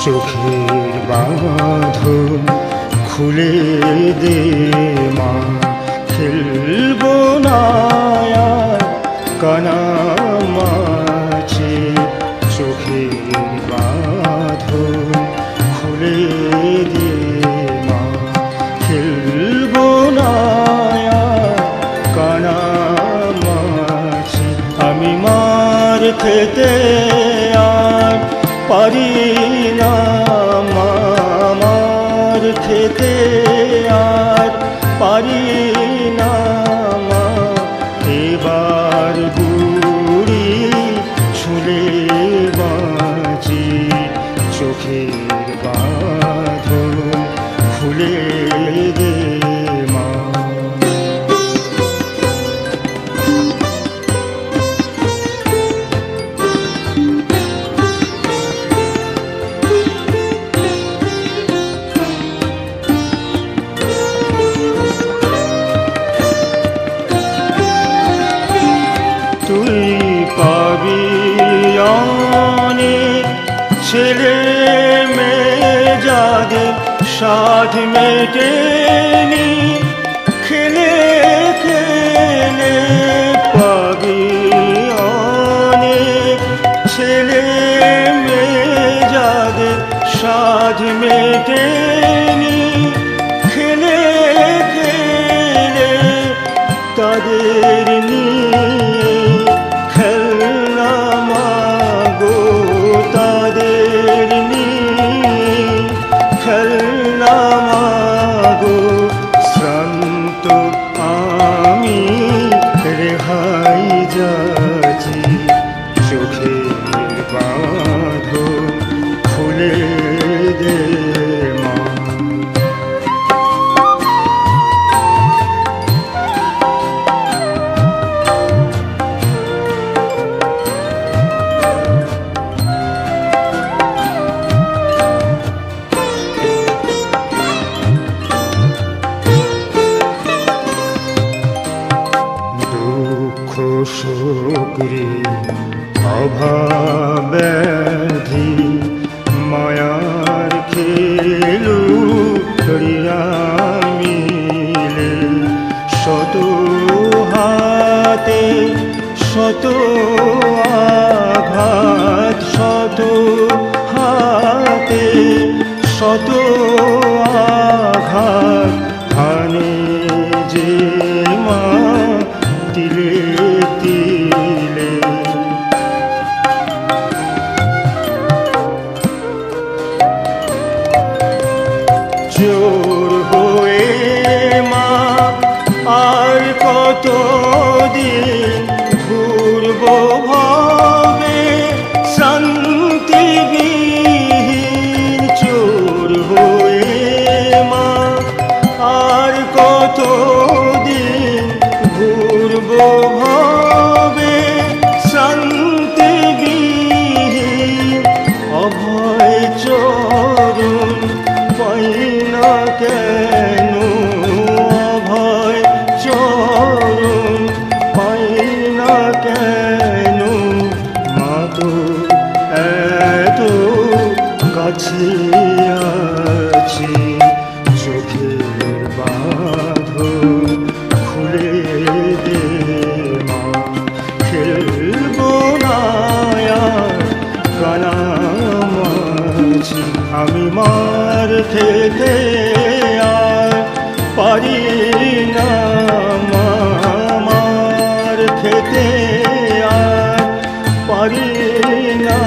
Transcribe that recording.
চোখের বাঁধন খুলে দে মা, খেলবো না আর কানামাছি। চোখের বাঁধন খুলে দে মা, খেলবো না আর কানামাছি। আমি মার খেতে আর পারি না মা, মার খেতে আর পারি না মা। এবার বুড়ি ছুলে বাঁচি, চোখের বাঁধন খুলে দে মা। তুই পাবি অনেক ছেলে মেয়ে যাদের সাধ মেটেনি, খেলে খেলে পাবি অনেক ছেলে মেয়ে যাদের সাধ মেটেনি, খেলে খেলে তাদের নিয়ে খেলনা মাগো, তাদের নিয়ে খেলনা মাগো। শ্রান্ত আমি রেহাই যাচ্ছি, চোখের বাঁধন খুলে দে মা। দুঃখ শোকরে অভাব্যাধি মায়ার খেলু করিয়া মিলে, শত হাতে শত আঘাত, শত হাতে শত আঘাত হানে যে মা তিলে তিলে। জোর হয়ে মা আর কত দিন ঘুরবো ভবে শান্তিবিহীন। চোর হয়ে মা আর কত দিন ঘুরবো ভবে শান্তিবিহীন। অভয় চরণ পাই না কেন, অভয় চরণ পাই না কেন। মা তো এত কাছে আছি, চোখের বাঁধন খুলে দে মা। খেলবো না আর কানামাছি, আমি মার খেতে আর পারি না মা, মার খেতে আর পারি না।